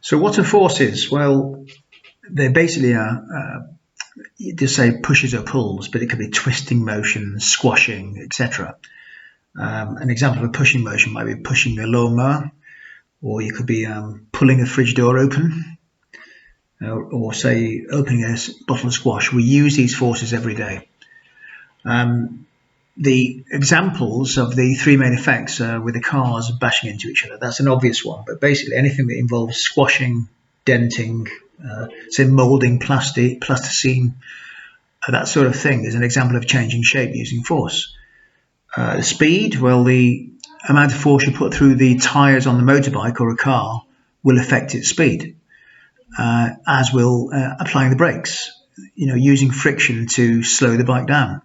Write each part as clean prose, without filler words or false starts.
So what are forces? Well, they basically are, you just say pushes or pulls, but it could be twisting motion, squashing, etc. An example of a pushing motion might be pushing a lawnmower, or you could be pulling a fridge door open, or say opening a bottle of squash. We use these forces every day. The examples of the three main effects with the cars bashing into each other, that's an obvious one, but basically anything that involves squashing, denting, say moulding plasticine, that sort of thing is an example of changing shape using force. The speed, well, the amount of force you put through the tyres on the motorbike or a car will affect its speed, as will applying the brakes, using friction to slow the bike down.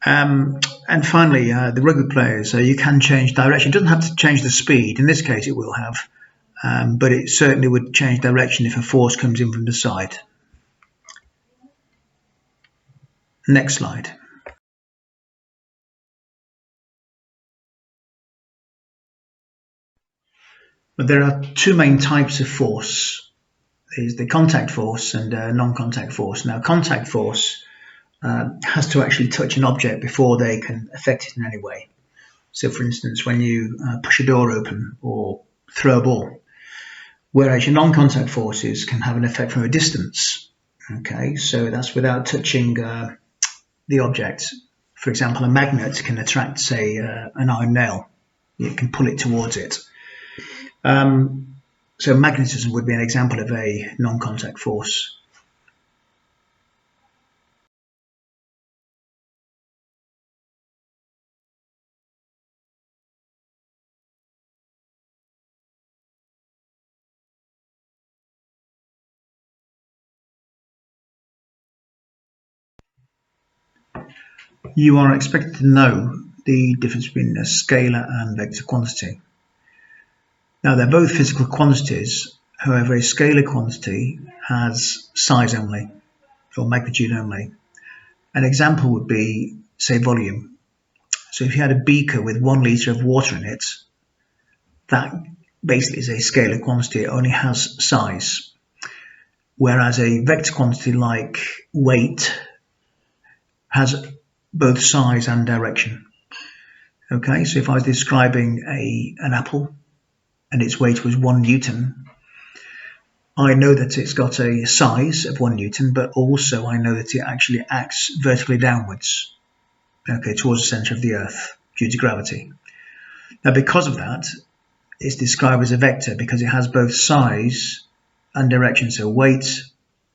And finally, the rugby players, you can change direction. It doesn't have to change the speed. In this case, it will have, but it certainly would change direction if a force comes in from the side. Next slide. But there are two main types of force. There's the contact force and non-contact force. Now, contact force has to actually touch an object before they can affect it in any way. So, for instance, when you push a door open or throw a ball, whereas your non-contact forces can have an effect from a distance. Okay, so that's without touching the object. For example, a magnet can attract, say, an iron nail. It can pull it towards it. So magnetism would be an example of a non-contact force. You are expected to know the difference between a scalar and vector quantity. Now, they're both physical quantities. However, a scalar quantity has size only, or magnitude only. An example would be, say, volume. So if you had a beaker with 1 litre of water in it, that basically is a scalar quantity. It only has size. Whereas a vector quantity like weight has both size and direction. Okay, so if I was describing an apple and its weight was 1 Newton, I know that it's got a size of 1 Newton, but also I know that it actually acts vertically downwards, okay, towards the centre of the Earth due to gravity. Now, because of that, it's described as a vector because it has both size and direction. So weight,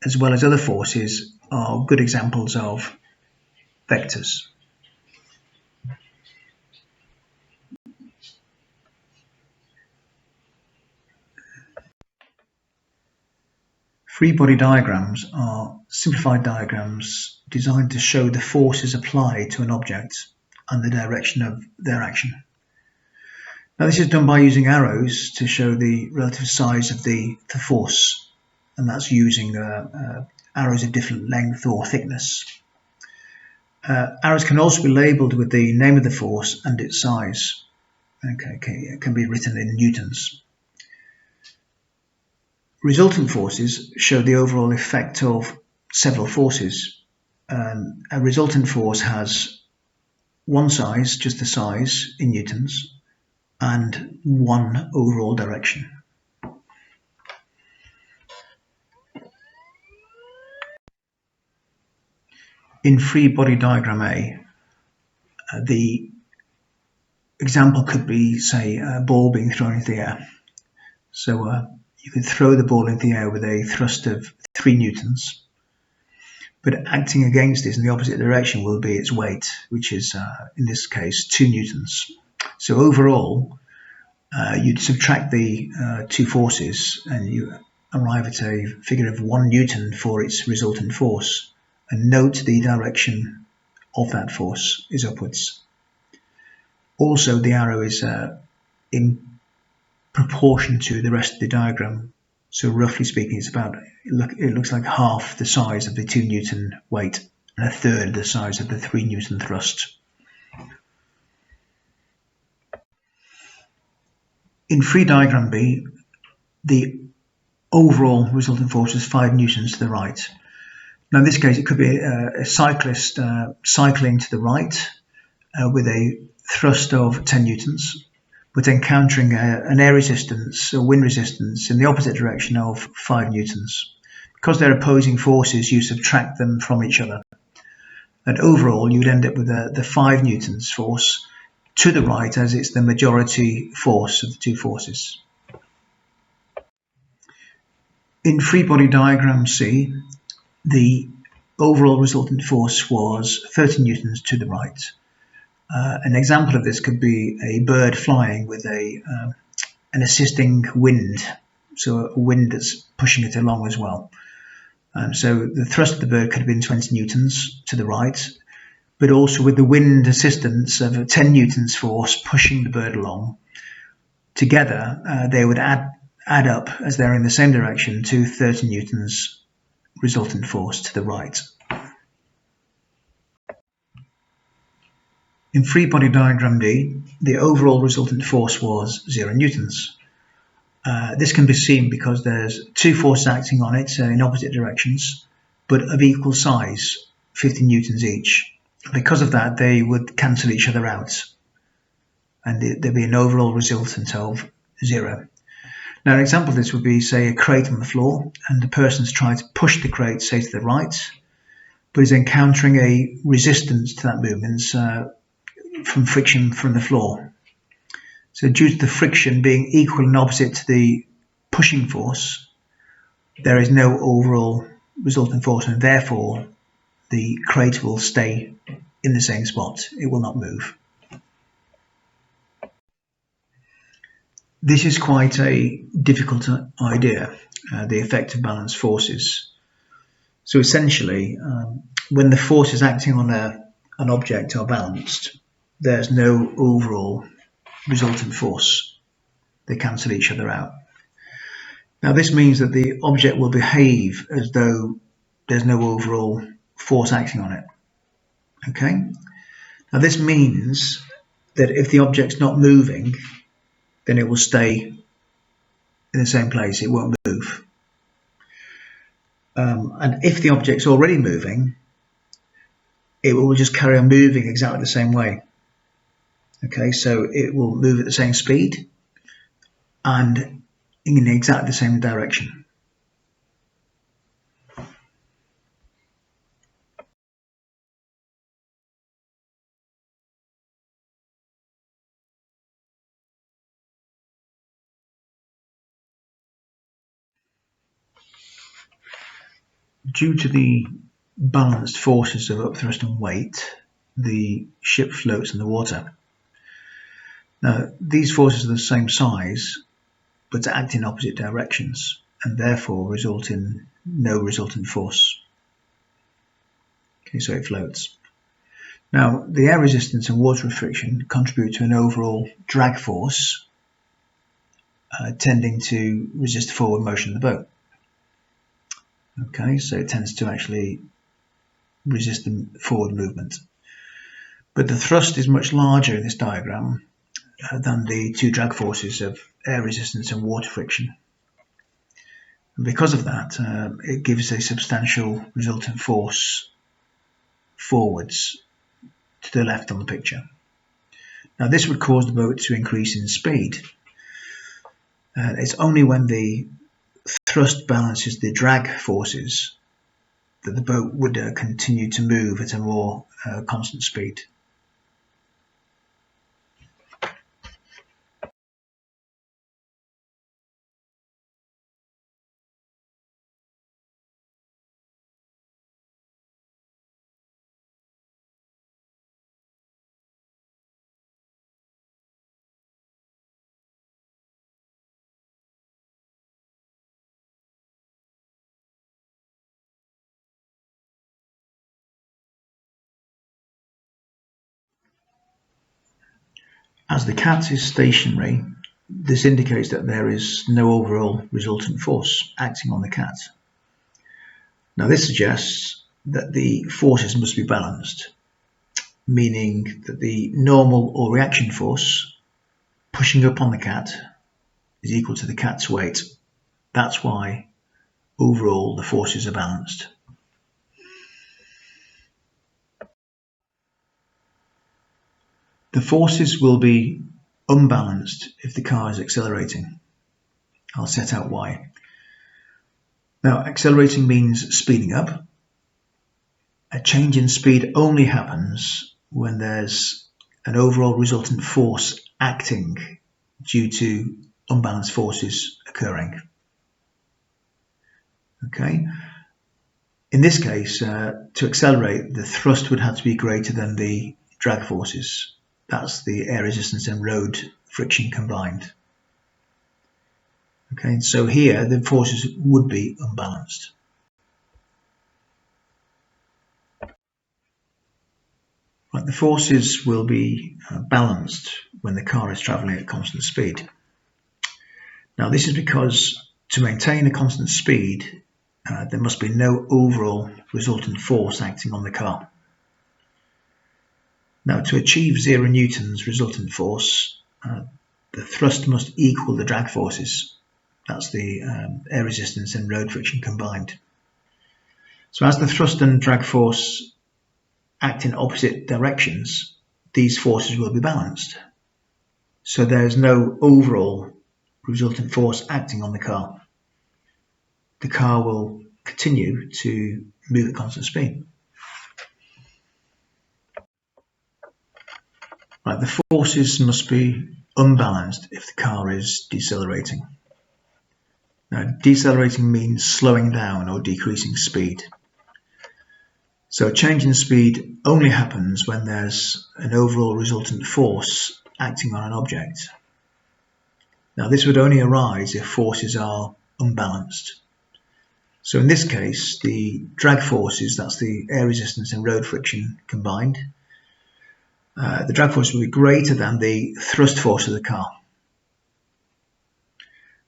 as well as other forces, are good examples of vectors. Free body diagrams are simplified diagrams designed to show the forces applied to an object and the direction of their action. Now, this is done by using arrows to show the relative size of the force, and that's using arrows of different length or thickness. Arrows can also be labelled with the name of the force and its size. Okay, it can be written in newtons. Resultant forces show the overall effect of several forces. A resultant force has one size, just the size in newtons, and one overall direction. In free body diagram A, the example could be, say, a ball being thrown into the air. So you could throw the ball into the air with a thrust of 3 newtons, but acting against this in the opposite direction will be its weight, which is, in this case, 2 newtons. So overall, you'd subtract the two forces and you arrive at a figure of 1 newton for its resultant force. And note the direction of that force is upwards. Also, the arrow is in proportion to the rest of the diagram. So roughly speaking, it looks like half the size of the 2 newton weight and a third the size of the 3 newton thrust. In free diagram B, the overall resultant force is 5 newtons to the right. Now in this case it could be a cyclist cycling to the right with a thrust of 10 newtons, but encountering an air resistance, a wind resistance in the opposite direction of 5 newtons. Because they're opposing forces, you subtract them from each other. And overall, you would end up with the 5 newtons force to the right, as it's the majority force of the two forces. In free body diagram C, the overall resultant force was 30 newtons to the right. An example of this could be a bird flying with an assisting wind, so a wind that's pushing it along as well. So the thrust of the bird could have been 20 newtons to the right, but also with the wind assistance of a 10 newtons force pushing the bird along. Together, they would add up, as they're in the same direction, to 30 newtons resultant force to the right. In free body diagram D, the overall resultant force was 0 newtons. This can be seen because there's two forces acting on it in opposite directions, but of equal size, 50 newtons each. Because of that, they would cancel each other out, and there'd be an overall resultant of 0. Now, an example of this would be, say, a crate on the floor, and the person's trying to push the crate, say, to the right, but is encountering a resistance to that movement from friction from the floor. So due to the friction being equal and opposite to the pushing force, there is no overall resultant force, and therefore the crate will stay in the same spot. It will not move. This is quite a difficult idea, the effect of balanced forces. So essentially, when the forces acting on an object are balanced, there's no overall resultant force. They cancel each other out. Now this means that the object will behave as though there's no overall force acting on it. Okay? Now this means that if the object's not moving, then it will stay in the same place. It won't move. And if the object's already moving, it will just carry on moving exactly the same way. Okay, so it will move at the same speed and in exactly the same direction. Due to the balanced forces of upthrust and weight, the ship floats in the water. Now, these forces are the same size, but act in opposite directions, and therefore result in no resultant force. Okay, so it floats. Now, the air resistance and water friction contribute to an overall drag force, tending to resist the forward motion of the boat. Okay, so it tends to actually resist the forward movement. But the thrust is much larger in this diagram than the two drag forces of air resistance and water friction. And because of that, it gives a substantial resultant force forwards to the left on the picture. Now this would cause the boat to increase in speed. It's only when the thrust balances the drag forces that the boat would continue to move at a more constant speed. As the cat is stationary, this indicates that there is no overall resultant force acting on the cat. Now this suggests that the forces must be balanced, meaning that the normal or reaction force pushing up on the cat is equal to the cat's weight. That's why overall the forces are balanced. The forces will be unbalanced if the car is accelerating. I'll set out why. Now, accelerating means speeding up. A change in speed only happens when there's an overall resultant force acting due to unbalanced forces occurring. Okay. In this case, to accelerate, the thrust would have to be greater than the drag forces. That's the air resistance and road friction combined. Okay, so here the forces would be unbalanced. Right, the forces will be balanced when the car is travelling at constant speed. Now this is because to maintain a constant speed, there must be no overall resultant force acting on the car. Now to achieve 0 newtons resultant force, the thrust must equal the drag forces. That's the air resistance and road friction combined. So as the thrust and drag force act in opposite directions, these forces will be balanced. So there is no overall resultant force acting on the car. The car will continue to move at constant speed. Right, the forces must be unbalanced if the car is decelerating. Now, decelerating means slowing down or decreasing speed. So a change in speed only happens when there's an overall resultant force acting on an object. Now this would only arise if forces are unbalanced. So in this case, the drag forces, that's the air resistance and road friction combined, the drag force will be greater than the thrust force of the car.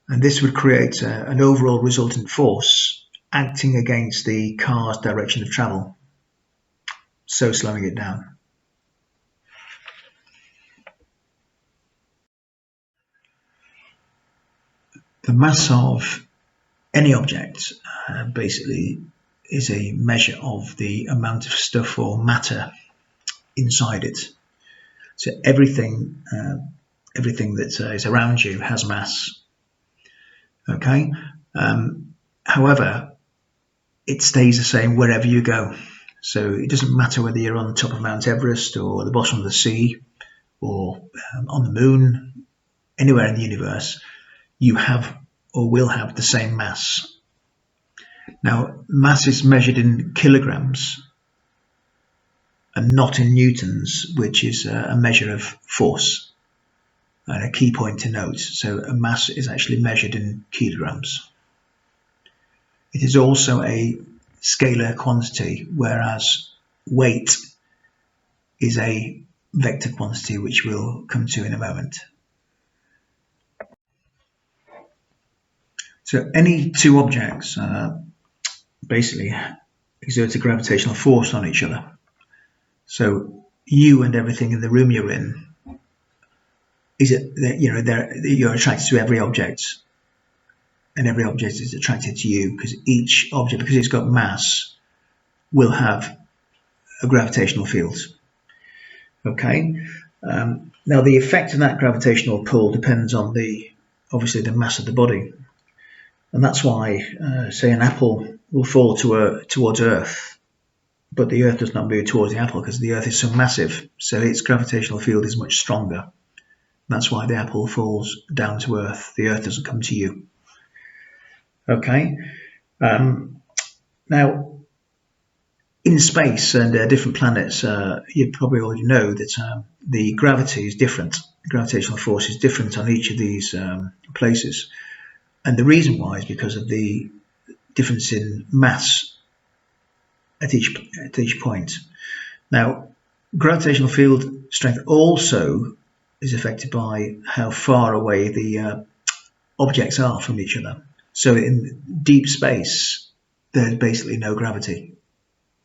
And this would create an overall resultant force acting against the car's direction of travel, so slowing it down. The mass of any object basically is a measure of the amount of stuff or matter inside it. So everything that is around you has mass. Okay. However, it stays the same wherever you go. So it doesn't matter whether you're on the top of Mount Everest or the bottom of the sea or on the moon, anywhere in the universe, you have or will have the same mass. Now, mass is measured in kilograms and not in newtons, which is a measure of force and a key point to note. So a mass is actually measured in kilograms. It is also a scalar quantity, whereas weight is a vector quantity, which we'll come to in a moment. So any two objects basically exert a gravitational force on each other. So you and everything in the room you're in, is it that you're attracted to every object, and every object is attracted to you because each object, because it's got mass, will have a gravitational field. Okay. Now the effect of that gravitational pull depends on obviously the mass of the body, and that's why say an apple will fall towards Earth, but the Earth does not move towards the apple because the Earth is so massive, so its gravitational field is much stronger. That's why the apple falls down to Earth. The Earth doesn't come to you. Okay. Now, in space and different planets, you probably already know that the gravity is different. The gravitational force is different on each of these places. And the reason why is because of the difference in mass at each point. Now, gravitational field strength also is affected by how far away the objects are from each other. So in deep space, there's basically no gravity.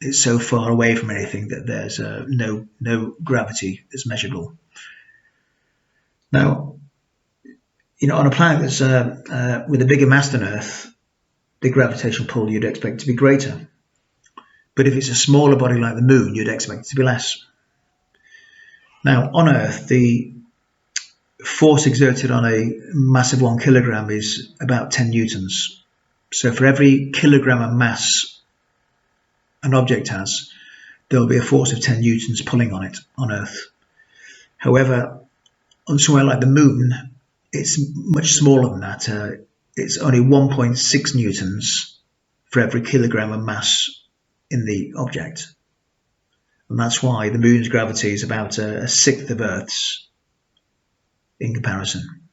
It's so far away from anything that there's no gravity that's measurable. Now, On a planet that's with a bigger mass than Earth, the gravitational pull you'd expect to be greater. But if it's a smaller body like the Moon, you'd expect it to be less. Now, on Earth, the force exerted on a mass of 1 kilogram is about 10 newtons. So for every kilogram of mass an object has, there will be a force of 10 newtons pulling on it on Earth. However, on somewhere like the Moon, it's much smaller than that. It's only 1.6 newtons for every kilogram of mass in the object. And that's why the Moon's gravity is about a sixth of Earth's in comparison.